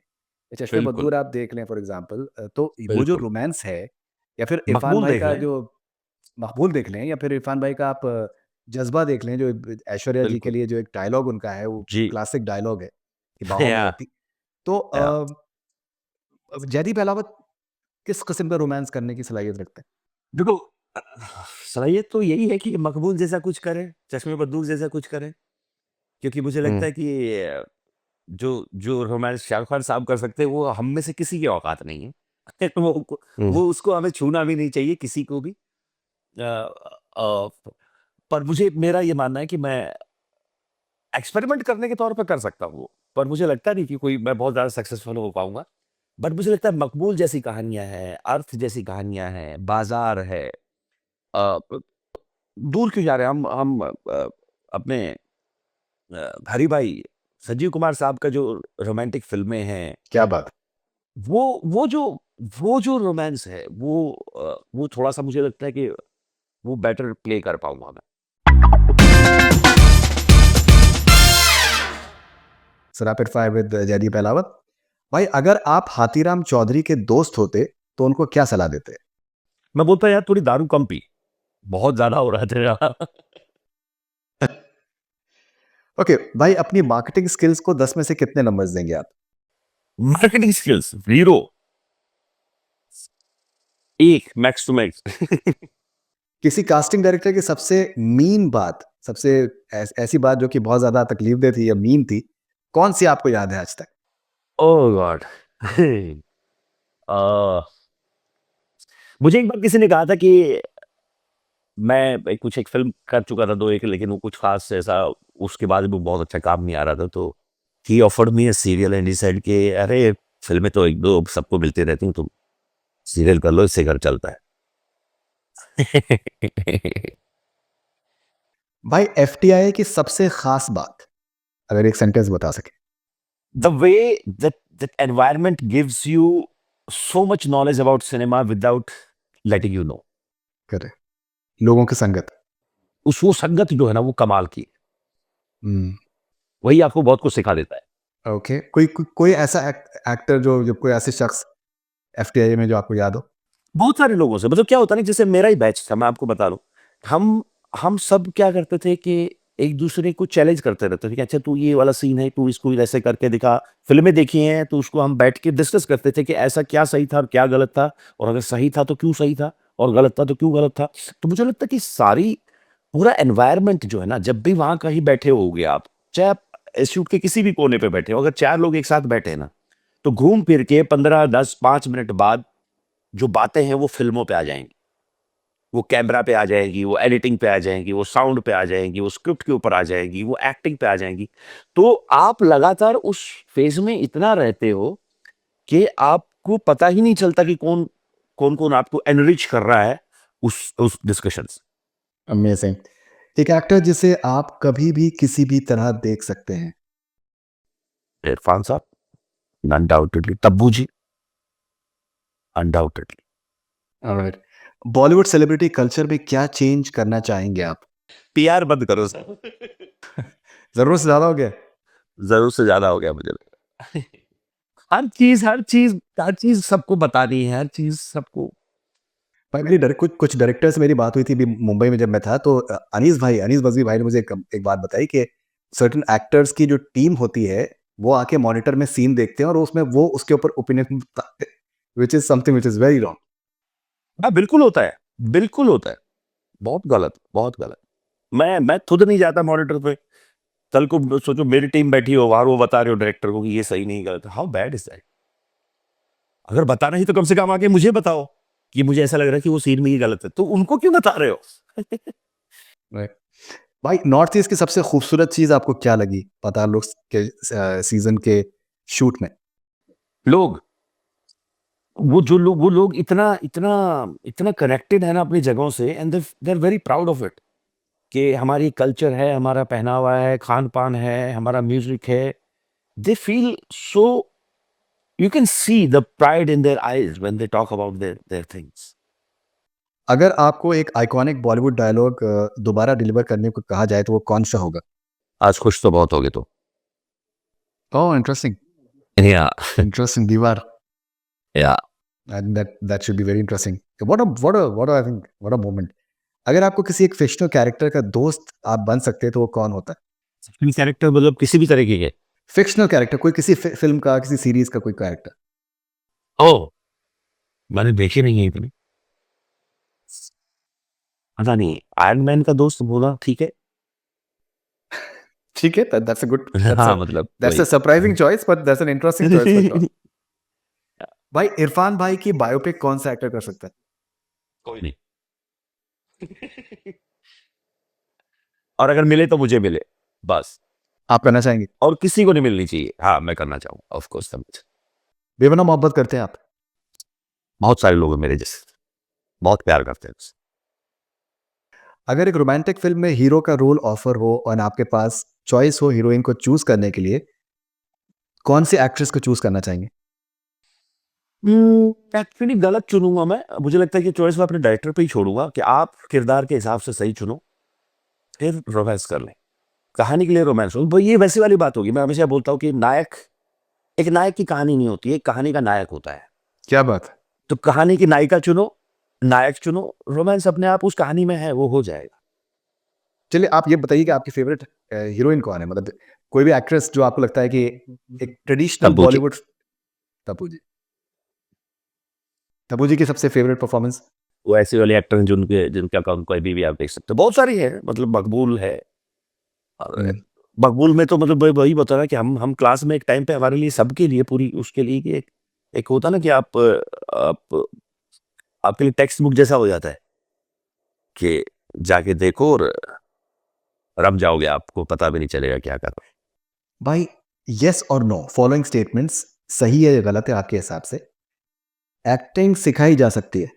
चश्मे बिल्कुल, बद्दूर आप देख लें फॉर एग्ज़ाम्पल, तो वो जो बिल्कुल। रोमांस है, या फिर इरफान मकबूल भाई देख का लें। जो मकबूल देख लें, या फिर इरफान भाई का आप जज़्बा देख लें, जो ऐश्वर्या जी के बिल्कुल। लिए जो एक डायलॉग उनका है, वो जी। क्लासिक डायलॉग है कि बाहों में या, रहती। तो या। जयदीप अहलावत किस किस्म का रोमांस करने की सलाहियत रखते हैं? देखो, अ, सलाहियत तो यही है कि मकबूल जैसा कुछ करें, चश्मे बद्दूर जैसा कुछ करें। क्योंकि मुझे हुँ, लगता है कि जो जो रोमांस शाहरुख खान साहब कर सकते हैं, वो हम में से किसी की औकात नहीं है। हुँ। वो उसको हमें छूना भी नहीं चाहिए किसी को भी। पर मुझे मेरा ये मानना है कि मैं एक्सपेरिमेंट करने के तौर पे कर सकता हूँ वो, पर मुझे लगता नहीं कि कोई मैं बहुत ज़्यादा सक्सेसफुल हो पाऊँगा। बट मुझे लगता है मकबूल जैसी कहानियाँ हैं, अर्थ जैसी कहानियाँ हैं, बाज़ार है, ब दूर क्यों जा रहे हैं हम, अपने हरी भाई, संजीव कुमार साहब का जो रोमांटिक फ़िल्में हैं, क्या बात! वो वो जो वो जो रोमांस है, वो थोड़ा-सा मुझे लगता है कि वो बेटर प्ले कर पाऊँगा मैं। So rapid fire with Jaideep Ahlawat. भाई अगर आप हाथीराम चौधरी के दोस्त होते, तो उनको क्या सलाह देते? मैं बोलता यार थोड़ी दारू कम पी, बहुत ज़्यादा हो रहा है तेरा। ओके, भाई अपनी मार्केटिंग स्किल्स को 10 में से कितने नंबर्स देंगे आप? Marketing skills 0, 1 max two max. किसी कास्टिंग डायरेक्टर की सबसे मीन बात, सबसे ऐसी बात जो कि बहुत ज़्यादा तकलीफ़देह थी या मीन थी, कौन-सी आपको याद है आज तक? ओह गॉड! अ, मुझे एक बार किसी ने कहा था कि मैं कुछ एक फ़िल्म कर चुका था 2 एक, लेकिन वो कुछ ख़ास ऐसा उसके बाद भी बहुत अच्छा काम नहीं आ रहा था, तो ही offered me a serial and he said कि अरे! फ़िल्में तो 1-2 सबको मिलती रहती हैं, तुम सीरियल कर लो, इससे घर चलता है। भाई एफटीआई की सबसे ख़ास बात, अगर एक सेंटेंस बता सकें? The way that environment gives you so much knowledge about cinema without letting you know. करें, लोगों की संगत। उस वो संगत जो है ना वो कमाल की है। हुँ, वही आपको बहुत कुछ सिखा देता है। ओके। कोई ऐसा एक्टर जो कोई ऐसे शख्स एफटीआई में जो आपको याद हो? बहुत सारे लोगों से मतलब क्या होता है ना, जैसे मेरा ही बैच था, मैं आपको बता दूँ। हम हम सब क्या करते थे कि एक-दूसरे को चैलेंज करते रहते थे कि अच्छा तू ये वाला सीन है, तू इसको ऐसे करके दिखा। फ़िल्में देखी हैं तो उसको हम बैठ के डिस्कस करते थे कि ऐसा क्या सही था और क्या गलत था, और अगर सही था तो क्यों सही था और गलत था तो क्यों गलत था। तो मुझे लगता है कि सारी पूरा एनवायरनमेंट जो है ना, जब भी वहाँ कहीं बैठे होगे आप, चाहे आप इंस्टीट्यूट के किसी भी कोने पे बैठे हो, अगर 4 लोग एक साथ बैठे हैं ना, तो घूम फिर के 15, 10, 5 मिनट बाद जो बातें हैं वो फ़िल्मों पे आ जाएँगी। वो कैमरा पे आ जाएँगी, वो एडिटिंग पे आ जाएँगी, वो साउंड पे आ जाएँगी, वो स्क्रिप्ट के ऊपर आ जाएँगी, वो एक्टिंग पे आ जाएँगी। तो आप लगातार उस फ़ेज़ में इतना रहते हो कि आपको पता ही नहीं चलता कि कौन-कौन आपको एनरिच कर रहा है उस डिस्कशन से। अमेज़िंग। एक एक्टर जिसे आप कभी भी किसी भी तरह देख सकते हैं? इरफान साहब undoubtedly, Tabu ji undoubtedly. Alright. Bollywood celebrity culture में क्या चेंज करना चाहेंगे आप? पीआर बंद करो सर। ज़रूरत से ज़्यादा हो गया? ज़रूरत से ज़्यादा हो गया मुझे लग रहा है। हर चीज़ सबको बतानी है, हर चीज़ सबको। भाई मेरी कुछ डायरेक्टर से मेरी बात हुई थी अभी मुंबई में जब मैं था, तो अनीस बज़मी भाई ने मुझे एक बात बताई कि सर्टेन एक्टर्स की जो टीम होती है, वो आके मॉनिटर में सीन देखते हैं और उसमें वो उसके ऊपर ओपिनियन बताते हैं, which is something which is very wrong. हाँ, बिल्कुल होता है, बिल्कुल होता है। बहुत गलत, बहुत गलत। मैं खुद नहीं जाता मॉनिटर पे। कल को सोचो मेरी टीम बैठी हो वहाँ, वो बता रहे हो डायरेक्टर को कि ये सही नहीं, गलत है। How bad is that? अगर बताना ही तो कम से कम आके मुझे बताओ। कि मुझे ऐसा लग रहा है कि वो सीन में ही गलत है, तो उनको क्यों बता रहे हो? राइट। भाई नॉर्थ ईस्ट की सबसे खूबसूरत चीज़ आपको क्या लगी पाताल लोक के सीज़न के शूट में? लोग, वो लोग इतना इतना इतना कनेक्टेड है ना अपनी जगहों से, and they are very proud of it, कि हमारी कल्चर है, हमारा पहनावा है, खान-पान है, हमारा म्यूज़िक है। They feel so, you can see the pride in their eyes when they talk about their their things. अगर आपको एक आइकॉनिक बॉलीवुड डायलॉग दोबारा डिलीवर करने को कहा जाए तो वो कौन-सा होगा? आज खुश तो बहुत होगे तो। ओह! इंटरेस्टिंग, या इंटरेस्टिंग दीवार। या and that should be very interesting. What a I think what a moment. अगर आपको किसी एक फ़िक्शनल कैरेक्टर का दोस्त आप बन सकते तो वो कौन होता है? फ़िल्मी कैरेक्टर मतलब किसी भी तरीके के? फ़िक्शनल कैरेक्टर कोई किसी फ़िल्म का, किसी सीरीज़ का कोई कैरेक्टर। ओह! मैंने देखी नहीं है इतनी। पता नहीं, आयरन मैन का दोस्त बोला ठीक है। ठीक है, दैट्स अ गुड हाँ, मतलब दैट्स अ वही। Surprising choice but that's an interesting choice for sure. भाई इरफान भाई की बायोपिक कौन-सा एक्टर कर सकता है? कोई नहीं। और अगर मिले तो मुझे मिले, बस। आप करना चाहेंगे? और किसी को नहीं मिलनी चाहिए। हाँ, मैं करना चाहूँगा, ऑफ कोर्स समझ। बेपनाह मोहब्बत करते हैं आप? बहुत सारे लोग हैं मेरे जैसे, बहुत प्यार करते हैं उससे। अगर एक रोमांटिक फ़िल्म में हीरो का रोल ऑफ़र हो और आपके पास चॉइस हो हीरोइन को चूज़ करने के लिए, कौन-सी एक्ट्रेस को चूज़ करना चाहेंगे? एक्चुअली गलत चुनूँगा मैं। मुझे लगता है कि चॉइस मैं अपने डायरेक्टर पे ही छोड़ूँगा कि आप किरदार के हिसाब से सही चुनो, फिर रोमांस कर लें। कहानी के लिए रोमांस हो, ये वैसी वाली बात होगी। मैं हमेशा बोलता हूँ कि एक नायक की कहानी नहीं होती है, एक कहानी का नायक होता है। क्या बात है! तो कहानी की नायिका चुनो, नायक चुनो, रोमांस अपने आप उस कहानी में है, वो हो जाएगा। चलिए आप ये बताइए कि आपकी फ़ेवरेट हीरोइन कौन है? मतलब कोई भी एक्ट्रेस जो आपको लगता है कि एक ट्रेडिशनल तब्बू जी। बॉलीवुड। तब्बू जी। तब्बू जी की सबसे फ़ेवरेट परफ़ॉर्मेंस? वो ऐसे वाले एक्टर हैं जिनके अकाउंट कभी भी आप देख सकते हो। बहुत सारी है, मतलब मकबूल है। और हुँ। मकबूल में तो मतलब वही बता रहा कि हम क्लास में एक टाइम पे हमारे लिए, सबके लिए, पूरी उसके लिए कि एक एक होता ना कि आप आपके लिए टेक्स्ट बुक जैसा हो जाता है कि जाके देखो और रम जाओगे, आपको पता भी नहीं चलेगा क्या कर रहे हो। भाई येस और नो फॉलोइंग स्टेटमेंट्स सही है या गलत है आपके हिसाब से? एक्टिंग सिखाई जा सकती है?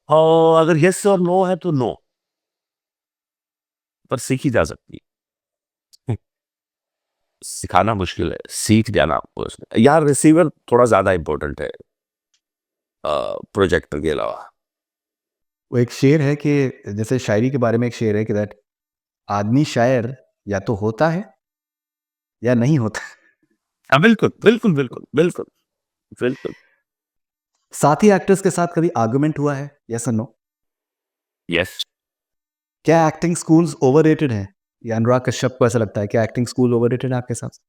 और अगर यस और नो है तो नो, पर सीखी जा सकती है। सिखाना मुश्किल है, सीख जाना उसमें। यार रिसीवर थोड़ा ज़्यादा इम्पोर्टेंट है प्रोजेक्टर के अलावा। वो एक शेर है कि जैसे शायरी के बारे में एक शेर है कि दैट आदमी शायर या तो होता है या नहीं होता। हाँ, बिल्कुल, बिल्कुल, बिल्कुल, बिल्कुल, बिल्कुल। साथी एक्टर्स के साथ कभी आर्गुमेंट हुआ है? येस और नो? यस। क्या एक्टिंग स्कूल्स ओवररेटेड हैं? या अनुराग कश्यप को ऐसा लगता है क्या एक्टिंग स्कूल ओवररेटेड है आपके हिसाब से?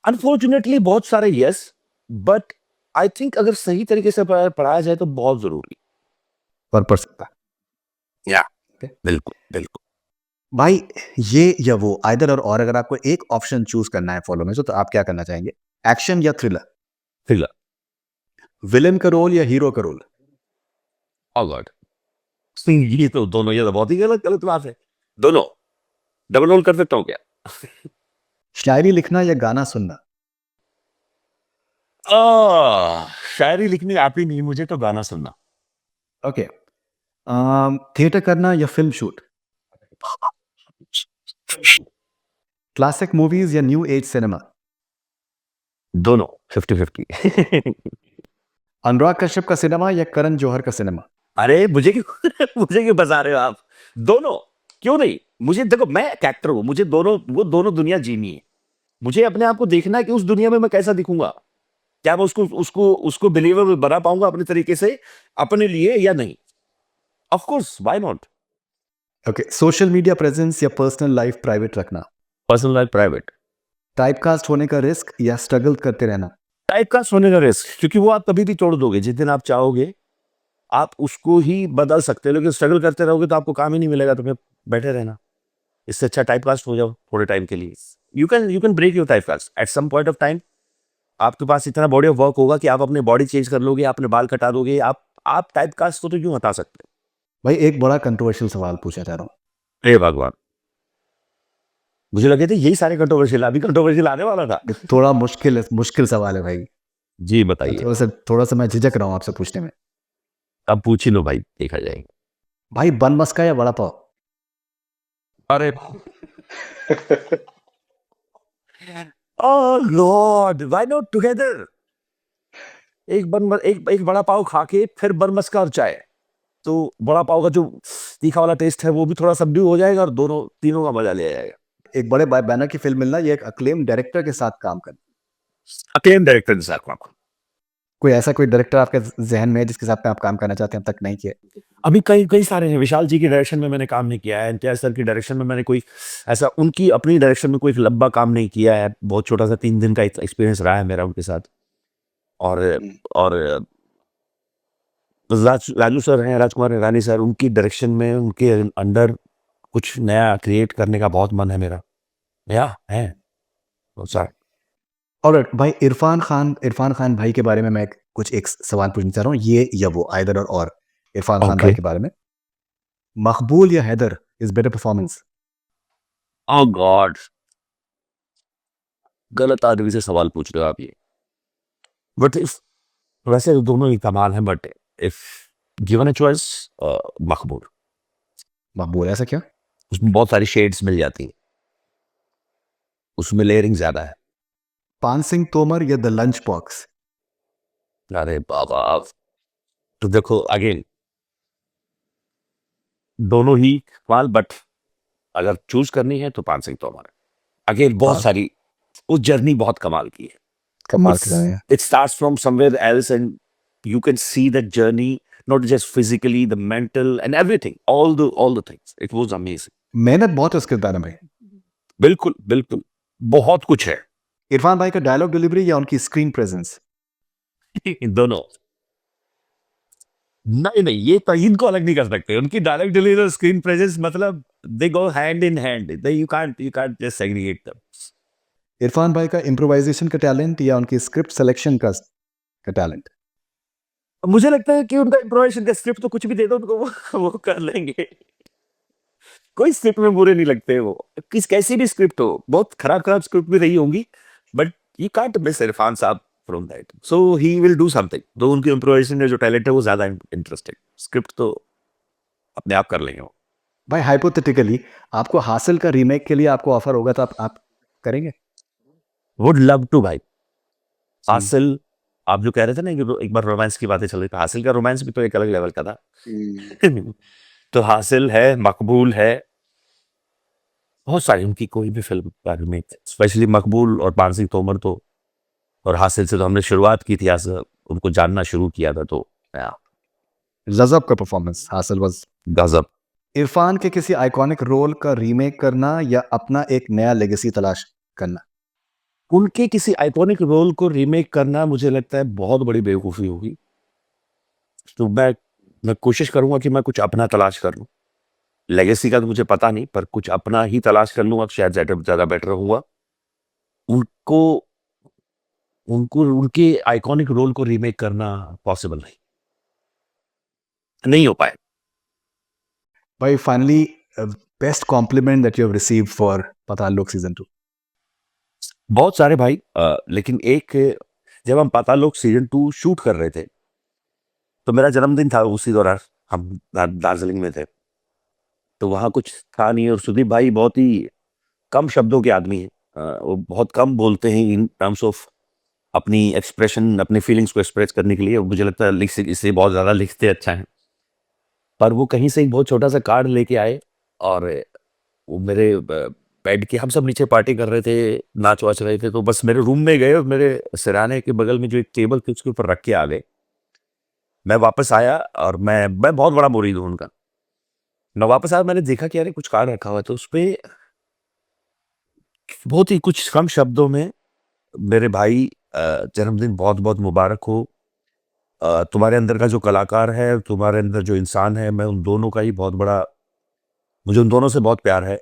अनफॉर्चुनेटली बहुत सारे यस, बट आई थिंक अगर सही तरीके से पढ़ाया जाए तो बहुत ज़रूरी। पर पड़ सकता या है। बिल्कुल, बिल्कुल। भाई ये या वो आइदर और अगर आपको एक ऑप्शन चूज़ करना है फॉलो में से तो आप क्या करना चाहेंगे? एक्शन या थ्रिलर? थ्रिलर। विलेन का रोल या हीरो का रोल? ओह गॉड! ये तो बहुत ही गलत गलत बात है। दोनों, डबल रोल कर सकता हूँ क्या? शायरी लिखना या गाना सुनना? शायरी लिखनी आती नहीं मुझे, तो गाना सुनना। ओके। थिएटर करना या फ़िल्म शूट? क्लासिक मूवीज़ या न्यू एज सिनेमा? दोनों 50-50। अनुराग कश्यप का सिनेमा या करण जौहर का सिनेमा? अरे मुझे क्यों मुझे क्यों फँसा रहे हो आप? दोनों, क्यों नहीं? मुझे देखो, मैं एक एक्टर हूँ, मुझे दोनों दुनिया जीनी है। मुझे अपने आप को देखना है कि उस दुनिया में मैं कैसा दिखूँगा? क्या मैं उसको उसको उसको बिलीवेबल बना पाऊँगा अपने तरीके से, अपने लिए या नहीं? Of course, why not? Okay, social media presence या पर्सनल लाइफ़ प्राइवेट रखना? Personal life private. टाइपकास्ट होने का रिस्क या स्ट्रगल करते रहना? टाइपकास्ट होने का रिस्क, क्योंकि वो आप कभी भी तोड़ दोगे। जिस दिन आप चाहोगे, आप उसको ही बदल सकते हो, लेकिन स्ट्रगल करते रहोगे तो आपको काम ही नहीं मिलेगा, तो फिर बैठे रहना। इससे अच्छा टाइपकास्ट हो जाओ थोड़े टाइम के लिए। You can break your typecast at some point of time. आपके पास इतना बॉडी ऑफ वर्क होगा कि आप अपने बॉडी चेंज कर लोगे, अपने बाल कटा दोगे, आप टाइपकास्ट को तो क्यों हटा सकते हो? भाई एक बड़ा कंट्रोवर्शियल सवाल पूछना चाह रहा हूँ। हे भगवान! मुझे लगे थे यही सारे कंट्रोवर्शियल, अभी कंट्रोवर्शियल आने वाला था। ये थोड़ा मुश्किल सवाल है भाई। जी, बताइए। थोड़ा-सा मैं झिझक रहा हूँ आपसे पूछने में। अब पूछ ही लो भाई, देखा जाएगा। भाई बन मस्का या वड़ा पाव? अरे! Oh lord! Why not together? एक बड़ा पाव खा के फिर बरमस्का और चाय। तो बड़ा पाव का जो तीखा वाला टेस्ट है वो भी थोड़ा सबड्यू हो जाएगा और दोनों तीनों का मजा लिया जाएगा। एक बड़े बैनर की फ़िल्म मिलना, ये एक अक्लेम्ड डायरेक्टर के साथ काम करना। अकेन डायरेक्टर के साथ काम। कोई डायरेक्टर आपके ज़हन में है जिसके साथ में आप काम करना चाहते हैं, अब तक नहीं किया? अभी कई कई सारे हैं। विशाल जी की डायरेक्शन में मैंने काम नहीं किया है। इम्तियाज़ सर की डायरेक्शन में मैंने कोई ऐसा उनकी अपनी डायरेक्शन में कोई लंबा काम नहीं किया है। बहुत छोटा-सा 3 दिन का एक एक्सपीरियंस रहा है मेरा उनके साथ। और हुँ। और राजू सर हैं, राजकुमार हिरानी सर, उनकी डायरेक्शन में उनके अंडर कुछ नया क्रिएट करने का बहुत मन है मेरा। है, बहुत सारा। ऑलराइट भाई, इरफान खान भाई के बारे में मैं कुछ एक सवाल पूछना चाह रहा हूँ, ये या वो, either or. Irrfan Khan okay. भाई के बारे में, मकबूल या Haider is better performance? Oh god! गलत आदमी से सवाल पूछ रहे हो आप ये। बट इफ वैसे तो दोनों ही कमाल हैं, but if given a choice, मकबूल। मकबूल, ऐसा क्यों? उसमें बहुत सारी शेड्स मिल जाती हैं। उसमें लेयरिंग ज़्यादा है। पान सिंह तोमर या द लंच बॉक्स? अरे बाबा! तो देखो अगेन दोनों ही कमाल, बट अगर चूज़ करनी है तो पान सिंह तोमर है। अगेन बहुत पान सारी वो जर्नी बहुत कमाल की है। कमाल It's के गाने हैं। it starts from somewhere else and you can see that journey, not just physically, the mental and everything, all the things. It was amazing. मेहनत बहुत है उस किरदार में। बिल्कुल, बिल्कुल। बहुत कुछ है। इरफान भाई का डायलॉग डिलीवरी या उनकी स्क्रीन प्रेजेंस? दोनों। नहीं, नहीं, ये तईद को अलग नहीं कर सकते। उनकी डायलॉग डिलीवरी और स्क्रीन प्रेजेंस मतलब they go hand in hand. They you can't just segregate them. Irfan भाई का इम्प्रोवाइज़ेशन का टैलेंट या उनकी स्क्रिप्ट सिलेक्शन का टैलेंट? मुझे लगता है कि उनका इम्प्रोवाइज़ेशन का स्क्रिप्ट तो कुछ भी दे दो उनको वो कर लेंगे। कोई स्क्रिप्ट में बुरे नहीं लगते वो। कैसी भी स्क्रिप्ट हो, बहुत खराब-खराब स्क्रिप्ट भी रही होंगी, but you can't miss Irfan साहब from that. So he will do something. तो उनकी इम्प्रोवाइज़ेशन में जो टैलेंट है वो ज़्यादा इंटरेस्टिंग। स्क्रिप्ट तो अपने आप कर लेंगे वो। भाई हाइपोथेटिकली आपको हासिल का रीमेक के लिए आपको ऑफर होगा तो आप करेंगे? वुड लव टू भाई। हुँ। हासिल, आप जो कह रहे थे ना कि एक बार रोमांस की बातें चल रही थी, हासिल का रोमांस भी तो एक अलग लेवल का था। हुँ। तो हासिल है, मकबूल है, बहुत सारी उनकी कोई भी फ़िल्म का रीमेक, स्पेशली मकबूल और पान सिंह तोमर तो और हासिल से तो हमने शुरुआत की थी, आज उनको जानना शुरू किया था तो या गज़ब का परफॉर्मेंस हासिल वाज़। गज़ब। इरफान के किसी आइकॉनिक रोल का रीमेक करना या अपना एक नया लेगेसी तलाश करना? उनके किसी आइकॉनिक रोल को रीमेक करना मुझे लगता है बहुत बड़ी बेवकूफ़ी होगी। तो मैं कोशिश करूँगा कि मैं कुछ अपना तलाश कर लूँ। लेगेसी का तो मुझे पता नहीं, पर कुछ अपना ही तलाश कर लूँगा, शायद ज़्यादा बेटर रहूँगा। उनको उनको उनके आइकॉनिक रोल को रीमेक करना पॉसिबल नहीं हो पाए। भाई finally best compliment that you have received for Paatal Lok season 2? बहुत सारे भाई, लेकिन एक, जब हम पाताल लोक सीज़न 2 शूट कर रहे थे, तो मेरा जन्मदिन था उसी दौरान, हम दार्जिलिंग में थे। तो वहाँ कुछ था नहीं और सुदीप भाई बहुत ही कम शब्दों के आदमी हैं। वो बहुत कम बोलते हैं इन टर्म्स ऑफ अपनी एक्सप्रेशन, अपनी फीलिंग्स को एक्सप्रेस करने के लिए। मुझे लगता है इससे बहुत ज़्यादा लिखते अच्छा हैं। पर वो कहीं से एक बहुत छोटा-सा कार्ड लेके आए और वो मेरे बेड के, हम सब नीचे पार्टी कर रहे थे, नाच-वाच रहे थे, तो बस मेरे रूम में गए और मेरे सिरहाने के बगल में जो एक टेबल थी उसके ऊपर रख के आ गए। मैं वापस आया और मैं बहुत बड़ा मुरीद हूँ उनका। मैं वापस आया, मैंने देखा कि अरे कुछ कार्ड रखा हुआ है, तो उसपे बहुत ही कुछ कम शब्दों में, मेरे भाई जन्मदिन बहुत-बहुत मुबारक हो। तुम्हारे अंदर का जो कलाकार है, तुम्हारे अंदर जो इंसान है, मैं उन दोनों का ही बहुत बड़ा, मुझे उन दोनों से बहुत प्यार है।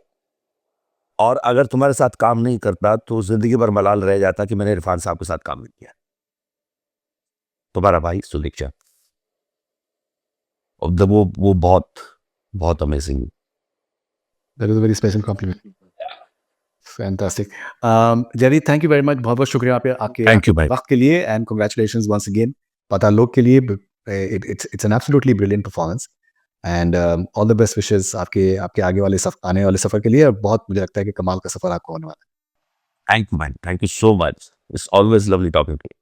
और अगर तुम्हारे साथ काम नहीं करता तो ज़िंदगी भर मलाल रह जाता कि मैंने इरफान साहब के साथ काम नहीं किया। तुम्हारा भाई सुदीक्षा। और वो बहुत amazing. That is a very special compliment. Fantastic. Jerry, thank you very much. बहुत-बहुत शुक्रिया आपके आपके थैंक आपके यू भाई। वक़्त के लिए एंड कांग्रेचुलेशंस वन्स अगेन। पता लोग के लिए it's an absolutely brilliant performance and all the best wishes आपके आपके आने वाले सफ़र के लिए, और बहुत मुझे लगता है कि कमाल का सफ़र आपको होने वाला thank you man. Thank you so much. It's always lovely talking to you.